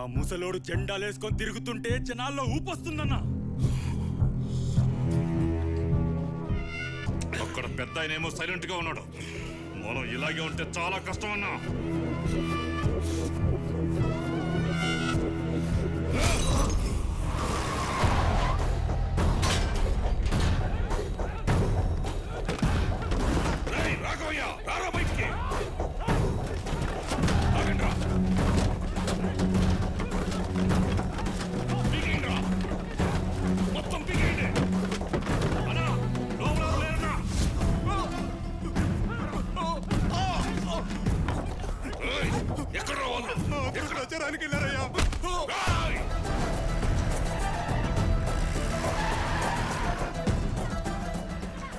ఆ ముసలోడు జెండాలేసుకొని తిరుగుతుంటే జనాల్లో ఊపొస్తుందన్నా. అక్కడ పెద్ద ఆయనేమో సైలెంట్ గా ఉన్నాడు. మనం ఇలాగే ఉంటే చాలా కష్టం అన్నా. రాఘవయ్య రారా బయటికి. మొత్తం పిగేయండి. ఎక్కడ ప్రచారానికి వెళ్ళారయ్యా.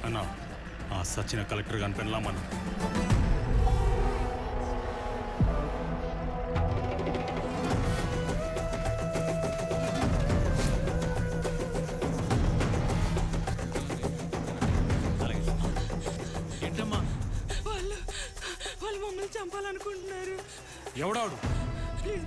అన్నా ఆ సచిన కలెక్టర్ గాని పెళ్ళామన్నా. ఏంటమ్మా? వాళ్ళు మమ్మల్ని చంపాలనుకుంటున్నారు. ఎవడాడు? ప్లీజ్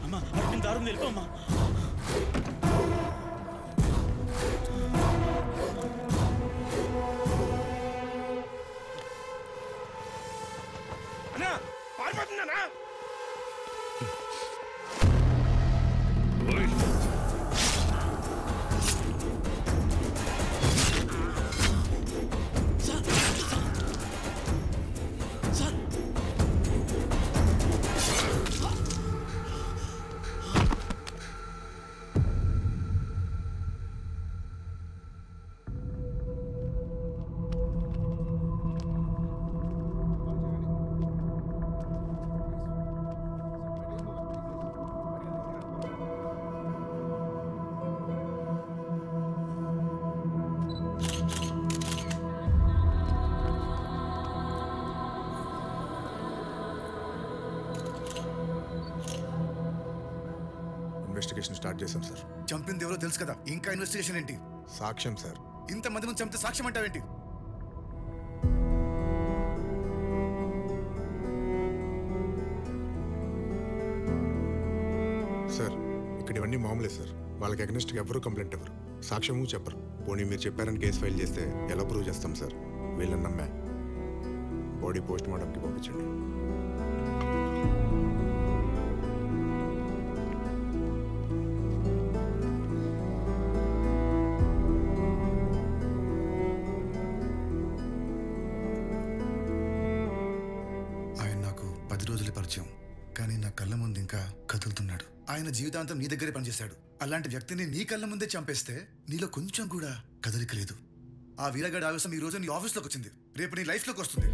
అమ్మా వాటిని దారుణం వెళ్ళిపోమ్మా. పారిపోతుందనా? ఇన్వెస్టిగేషన్ స్టార్ట్ చేశాం సార్. చంపింది ఎవరో తెలుసు కదా, ఇంకా ఇన్వెస్టిగేషన్ ఏంటి? సాక్ష్యం సార్. ఇంతమంది ముందు చంపితే సాక్ష్యం అంటావేంటి? సార్ ఇక్కడ ఇవన్నీ మామూలే సార్. వాళ్ళకి అగెనిస్ట్గా ఎవరు కంప్లైంట్ ఎవరు, సాక్ష్యము చెప్పరు. పోనీ మీరు చెప్పారని కేసు ఫైల్ చేస్తే ఎలా ప్రూవ్ చేస్తాం సార్? వీళ్ళని నమ్మా. బాడీ పోస్ట్ మార్టంకి పంపించండి. ఆయన నాకు 10 రోజుల పరిచయం, కానీ నా కళ్ళ ముందు ఇంకా కదులుతున్నాడు. ఆయన జీవితాంతం నీ దగ్గరే పనిచేశాడు. అలాంటి వ్యక్తిని నీ కళ్ళ ముందే చంపేస్తే నీలో కొంచెం కూడా కదలిక లేదు. ఆ వీరగాడి ఆవేశం ఈ రోజు నీ ఆఫీస్లోకి వచ్చింది, రేపు నీ లైఫ్లోకి వస్తుంది.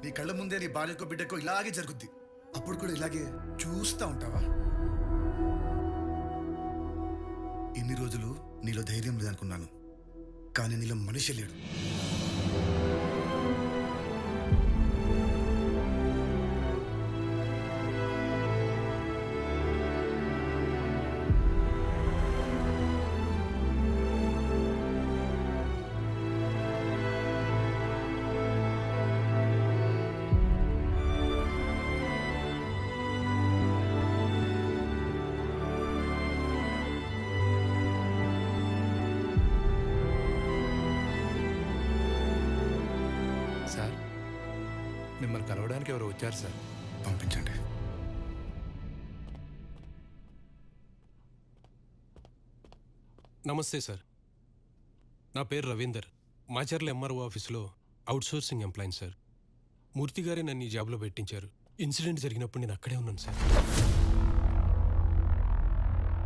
నీ కళ్ళ ముందే నీ భార్యకో బిడ్డకో ఇలాగే జరుగుద్ది. అప్పుడు కూడా ఇలాగే చూస్తూ ఉంటావా? ఇన్ని రోజులు నీలో ధైర్యం లేదనుకున్నాను, కానీ నీలో మనిషి లేడు. సార్ మిమ్మల్ని కలవడానికి ఎవరు వచ్చారు సార్? పంపించండి. నమస్తే సార్, నా పేరు రవీందర్. మాచర్ల ఎంఆర్ఓ ఆఫీసులో అవుట్సోర్సింగ్ ఎంప్లాయీ సార్. మూర్తి గారే నన్ను ఈ జాబ్లో పెట్టించారు. ఇన్సిడెంట్ జరిగినప్పుడు నేను అక్కడే ఉన్నాను సార్.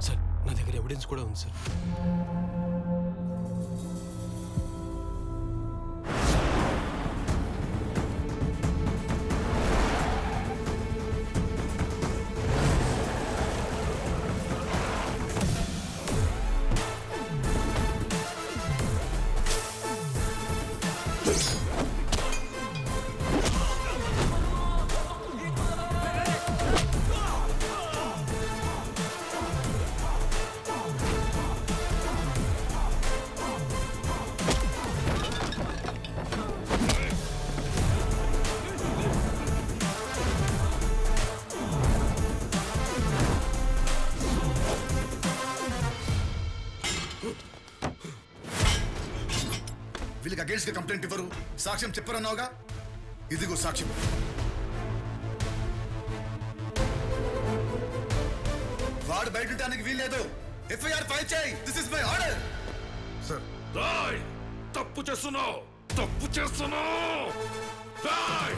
సార్ నా దగ్గర ఎవిడెన్స్ కూడా ఉంది సార్. డీటెయిల్స్ గా కంప్లైంట్ ఇవ్వరు, సాక్ష్యం చెప్పరన్నావుగా, ఇదిగో సాక్ష్యం. వాడు బయట ఉండడానికి వీల్లేదు. ఎఫ్ఐఆర్ ఫైల్ చేయి. This is my order. Sir Rai తప్పు చేస్తున్నావు, తప్పు చేస్తున్నావు. రాయ్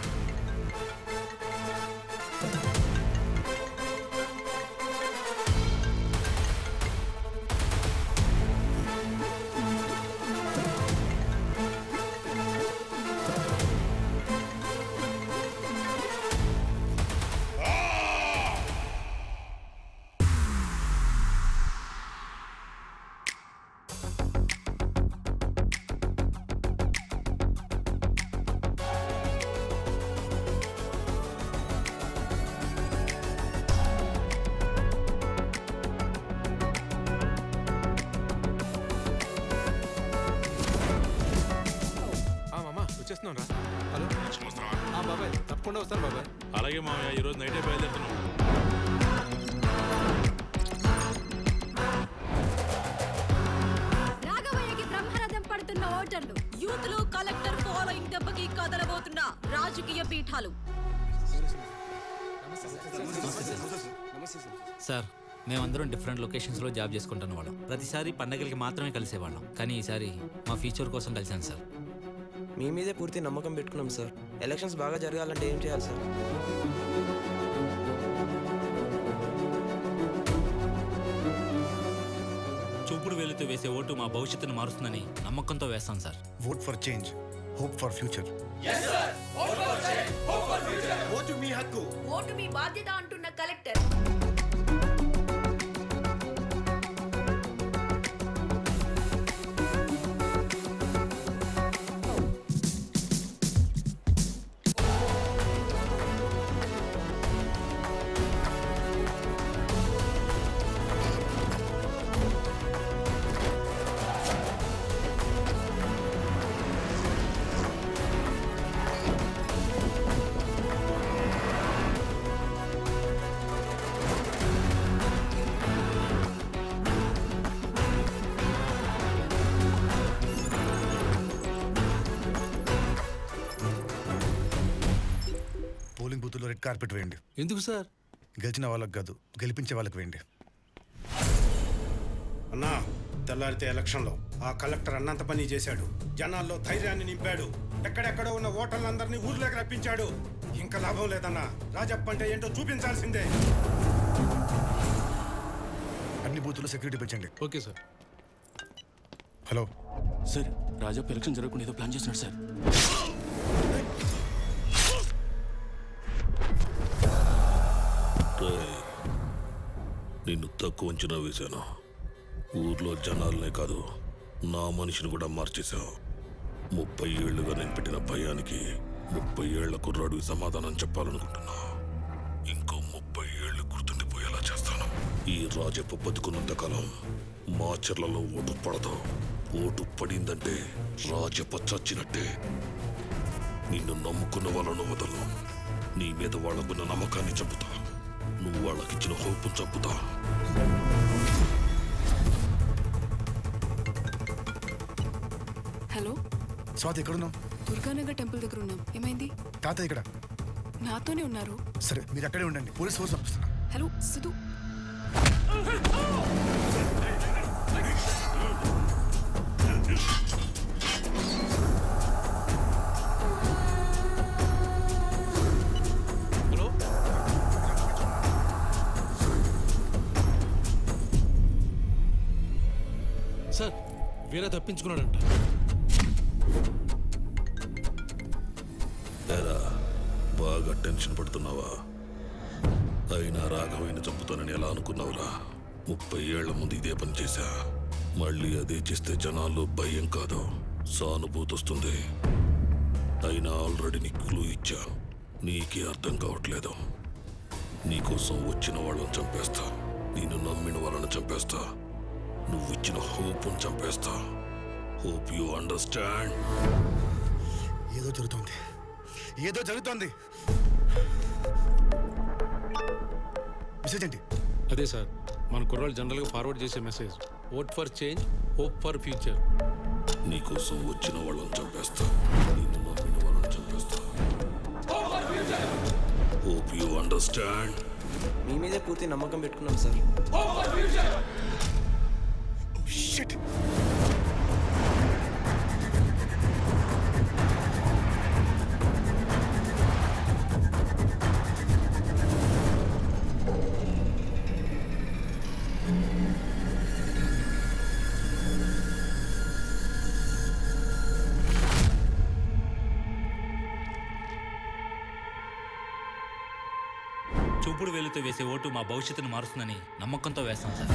వచ్చేస్తున్నాం రా. హలో బాబాయ్, తప్పకుండా వస్తాను బాబాయ్. అలాగే మామయ్య, ఈరోజు నైటే బయలుదేరుతున్నాం. రాఘవయ్యకి బ్రహ్మరథం పడుతున్న ఓటర్లు, యూత్లు కలెక్టర్ ఫాలోయింగ్ దెబ్బకి కదలబోతున్న రాజకీయ పీఠాలు. సార్, మేమందరం డిఫరెంట్ లొకేషన్స్లో జాబ్ చేసుకుంటున్న వాళ్ళం. ప్రతిసారి పండగలకి మాత్రమే కలిసేవాళ్ళం, కానీ ఈసారి మా ఫ్యూచర్ కోసం కలిసాను సార్. మీ మీదే పూర్తి నమ్మకం పెట్టుకున్నాం సార్. ఎలక్షన్స్ బాగా జరగాలంటే ఏం చేయాలి సార్? చూపుడు వేలుతో వేసే ఓటు మా భవిష్యత్తును మారుస్తుందని నమ్మకంతో వేస్తాం sir. Vote for change, hope for future. Vote మీ హక్కు, ఓటు మీ బాధ్యత అంటున్న కలెక్టర్. పోలింగ్ బూత్లో రెడ్ కార్పెట్ వేయండి. ఎందుకు సార్? గెలిచిన వాళ్ళకి కాదు, గెలిపించే వాళ్ళకి వేయండి. అన్నా, తెల్లారితే ఎలక్షన్లో ఆ కలెక్టర్ అన్నంత పని చేశాడు. జనాల్లో ధైర్యాన్ని నింపాడు. ఎక్కడెక్కడో ఉన్న ఓటర్లందరినీ ఊర్లోకి రప్పించాడు. ఇంకా లాభం లేదన్నా. రాజప్ప అంటే ఏంటో చూపించాల్సిందే. అన్ని బూతుల్లో సెక్యూరిటీ పెంచండి. Okay sir. Hello sir, Rajappa election జరగకుండా ఏదో ప్లాన్ చేస్తున్నాడు సార్. నిన్ను తక్కువ అంచనా వేశాను. ఊర్లో జనాలనే కాదు, నా మనిషిని కూడా మార్చేశావు. 30 ఏళ్లుగా నేను పెట్టిన భయానికి 30 ఏళ్ల కుర్రాడికి సమాధానం చెప్పాలనుకుంటున్నా. ఇంకో 30 ఏళ్లు గుర్తుండిపోయేలా చేస్తాను. ఈ రాజప్ప బతుకున్నంతకాలం మాచర్లలో ఓటు పడదు. ఓటు పడిందంటే రాజప్ప చచ్చినట్టే. నిన్ను నమ్ముకున్న వాళ్ళను వదలను. నీ మీద వాళ్ళకున్న నమ్మకాన్ని చంపుతా. నువ్వు వాళ్ళకిచ్చిన హోపు చంపుతా. హలో స్వాతి, ఎక్కడున్నావు? దుర్గానగర్ టెంపుల్ దగ్గర ఉన్నాం. ఏమైంది? తాతయ్య ఇక్కడ. నాతోనే ఉన్నారు. సరే, మీరు అక్కడే ఉండండి. పోలీస్ ఫోర్స్ పంపిస్తున్నా. హలో సిద్ధు. హలో సార్, వీరే తప్పించుకున్నాడంట. బాగా టెన్షన్ పడుతున్నావా? అయినా రాఘవయ్యని చంపుతానని ఎలా అనుకున్నావురా? 30 ఏళ్ల ముందు ఇదే పని చేశా. మళ్ళీ అదే చేస్తే జనాల్లో భయం కాదు, సానుభూతి వస్తుంది. అయినా ఆల్రెడీ నీకు క్లూ ఇచ్చా. నీకే అర్థం కావట్లేదు. నీకోసం వచ్చిన వాళ్ళని చంపేస్తా. నేను నమ్మిన వాళ్ళని చంపేస్తా. నువ్వు ఇచ్చిన హోప్ను చంపేస్తా. Hope you understand. ఏదో జరుగుతోంది, ఏదో జరుగుతోంది. మెసేజ్ ఏంటి? అదే సార్, మన కుర్రాళ్ళు జనరల్గా ఫార్వర్డ్ చేసే message. Vote for change, hope for future. నీకోసం వచ్చిన వాళ్ళని చంపేస్తా, నిన్ను నమ్మిన వాళ్ళని చంపేస్తా. Hope you understand. మీ మీదే పూర్తి నమ్మకం పెట్టుకున్నాం సార్. చూపుడు వేలుతో వేసే ఓటు మా భవిష్యత్తును మారుస్తుందని నమ్మకంతో వేస్తాం సార్.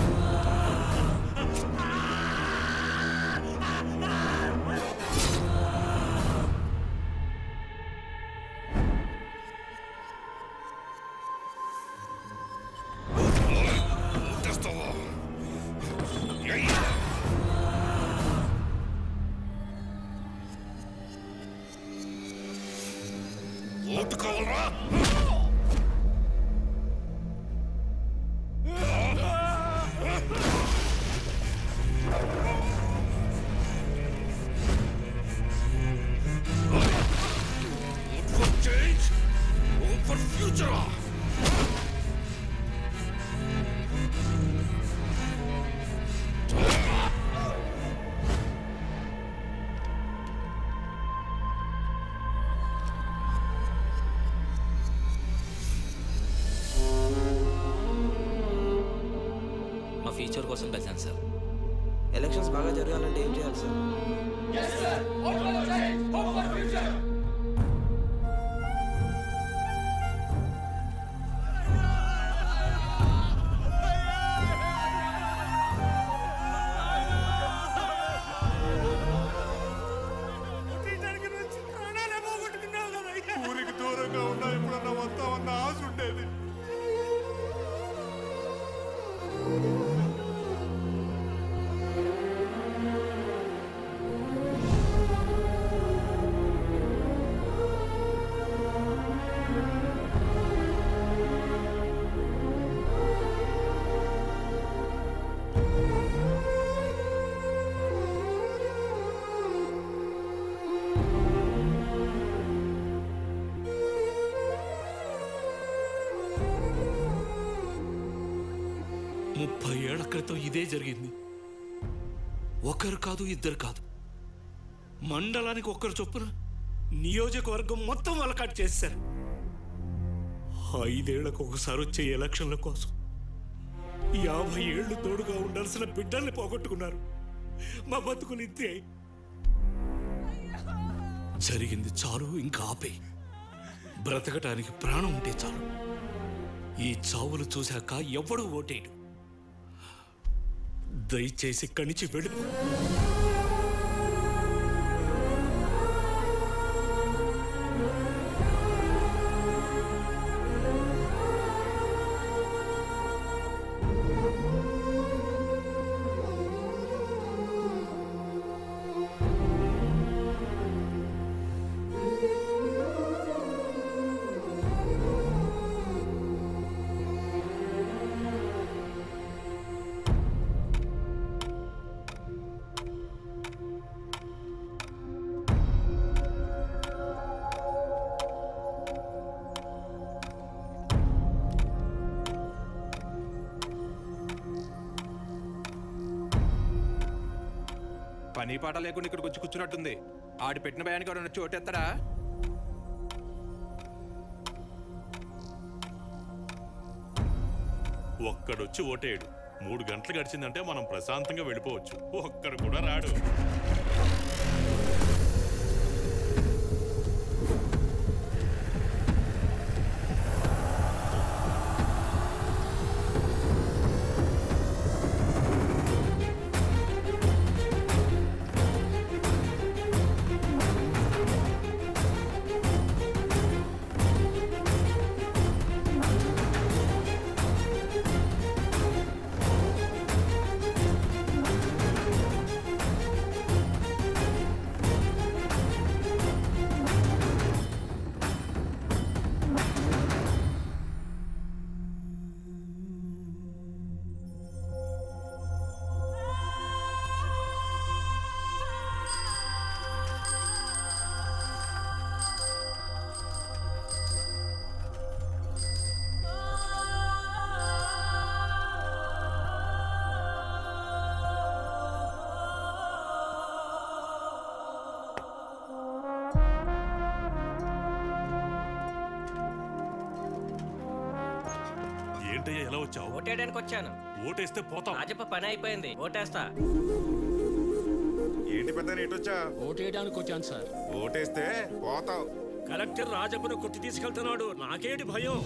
ఓటు కావాలరా? మా ఫ్యూచర్ కోసం కలిసాను సార్. ఎలక్షన్స్ బాగా జరగాలంటే ఏం చేయాలి సార్? ఊరికి దూరంగా ఉన్నా ఎప్పుడన్నా వస్తామన్న ఆశ ఉండేది. ఏళ్ల క్రితం ఇదే జరిగింది. ఒకరు కాదు, ఇద్దరు కాదు, మండలానికి ఒక్కరు చొప్పున నియోజకవర్గం మొత్తం అలకాటు చేశారు. 5 ఏళ్లకు ఒకసారి వచ్చే ఎలక్షన్ల కోసం 50 ఏళ్లు తోడుగా ఉండాల్సిన బిడ్డల్ని పోగొట్టుకున్నారు. మా బతుకులు ఇంతే. జరిగింది చాలు, ఇంకా ఆపే. బ్రతకటానికి ప్రాణం ఉంటే చాలు. ఈ చావులు చూశాక ఎవడూ ఓటేయడు. దయచేసి ఇక్కడి నుంచి వెళ్ళిపో. పని పాట లేకుండా ఇక్కడికి వచ్చి కూర్చున్నట్టుంది. ఆడి పెట్టిన భయానికి ఎవరైనా వచ్చి ఓటేస్తాడా? ఒక్కడొచ్చి ఓటేయడు. 3 గంటలు గడిచిందంటే మనం ప్రశాంతంగా వెళ్ళిపోవచ్చు. ఒక్కడు కూడా రాడు. ఏంటయ్యా ఎలా వచ్చావు? ఓటేయడానికి వచ్చాను. ఓటేస్తే పోతాం. రాజప్ప పని అయిపోయింది, ఓటేస్తా. ఏంటి పెద్ద ఎటొచ్చా? ఓటేయడానికి వచ్చాను సార్. ఓటేస్తే పోతావు. కలెక్టర్ రాజప్పను కొట్టి తీసుకెళ్తున్నాడు, నాకేంటి భయం?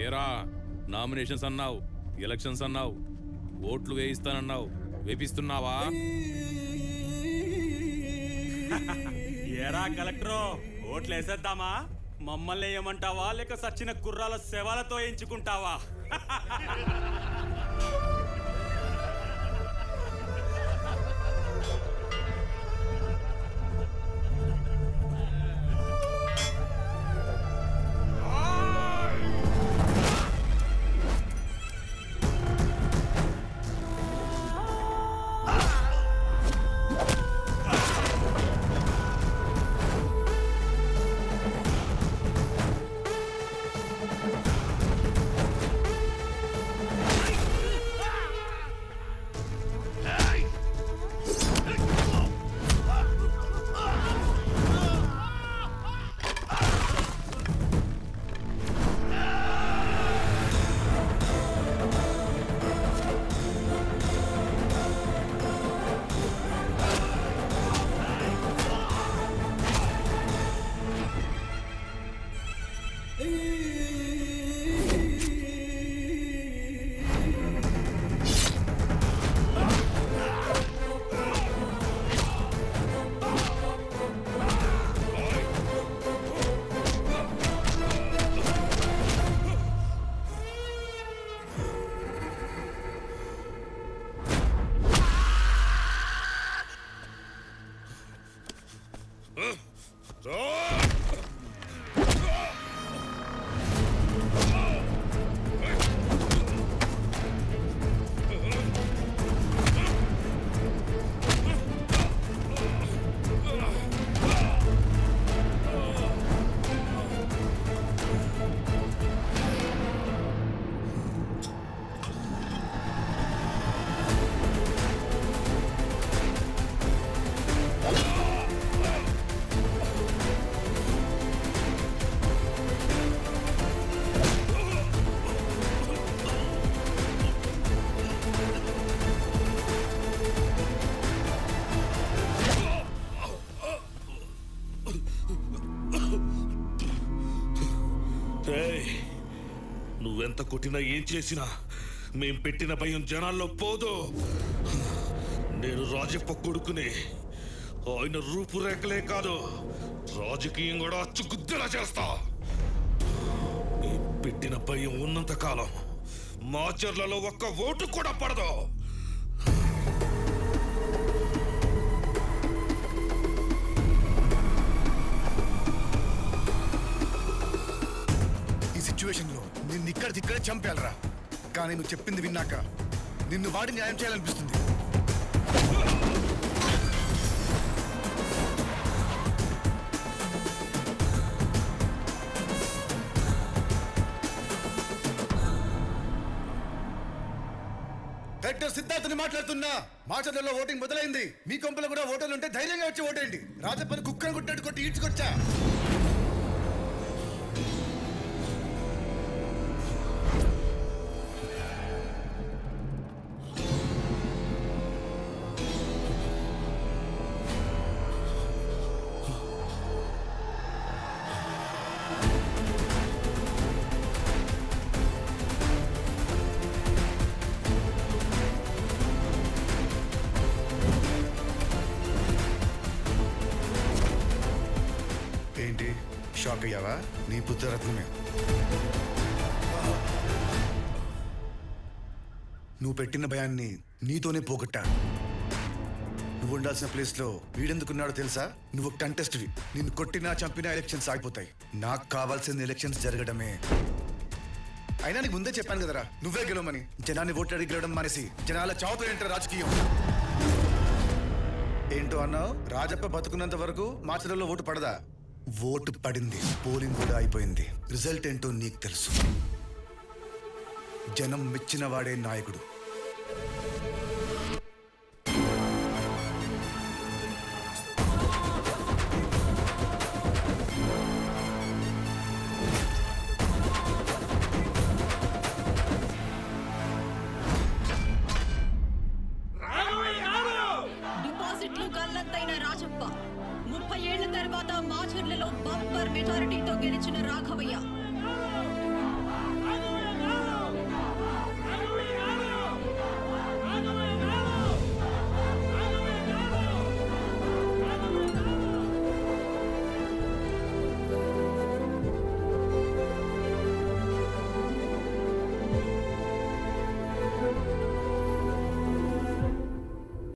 ఏరా, నామినేషన్స్ అన్నావు, ఎలక్షన్స్ అన్నావు, ఓట్లు వేయిస్తానన్నావు, వేపిస్తున్నావా? ఏరా కలెక్టరు, ఓట్లు వేసేద్దామా? మమ్మల్ని ఏమంటావా లేక సచ్చిన కుర్రాల శవాలతో ఎంచుకుంటావా? నువ్వెంత కొట్టినా ఏం చేసినా మేం పెట్టిన భయం జనాల్లో పోదు. నేను రాజప్ప కొడుకుని, ఆయన రూపురేఖలే కాదు రాజకీయం కూడా అచ్చుగుద్దేలా చేస్తా. మేం పెట్టిన భయం ఉన్నంత కాలం మాచర్లలో ఒక్క ఓటు కూడా పడదు. సిచ్యువేషన్లో నిన్ను ఇక్కడికిక్కడే చంపేయాలరా, కానీ నువ్వు చెప్పింది విన్నాక నిన్ను వాడి న్యాయం చేయాలనిపిస్తుంది. కలెక్టర్ సిద్ధార్థని మాట్లాడుతున్నా. మాచర్లలో ఓటింగ్ మొదలైంది. మీ కొంపలో కూడా ఓటర్లు ఉంటే ధైర్యంగా వచ్చి ఓటేయండి. రాజప్పని కుక్కను కొట్టినట్టు కొట్టి ఈడ్చుకొచ్చా. షాక్ అయ్యావా? నీ పుత్రరత్నమే. నువ్వు పెట్టిన భయాన్ని నీతోనే పోగొట్టా. నువ్వు ఉండాల్సిన ప్లేస్ లో వీడెందుకున్నాడో తెలుసా? నువ్వు కంటెస్ట్వి. నిన్ను కొట్టినా చంపినా ఎలక్షన్స్ ఆగిపోతాయి. నాకు కావాల్సిన ఎలక్షన్స్ జరగడమే. అయినా నీకు ముందే చెప్పాను కదరా, నువ్వే గెలవమని. జనాన్ని ఓట్లు అడిగి గెలవడం మానేసి జనాల చావుతో ఏంటో రాజకీయం. ఏంటో అన్నావు? రాజప్ప బతుకున్నంత వరకు మాచర్లలో ఓటు పడదా? ఓటు పడింది, పోలింగ్ కూడా అయిపోయింది. రిజల్ట్ ఏంటో నీకు తెలుసు. జనం మెచ్చిన వాడే నాయకుడు. డిపాజిట్లు గల్లంతైన రాజప్ప 30 ఏళ్ల తర్వాత మాచర్లలో బంపర్ మెజారిటీతో గెలిచిన రాఘవయ్య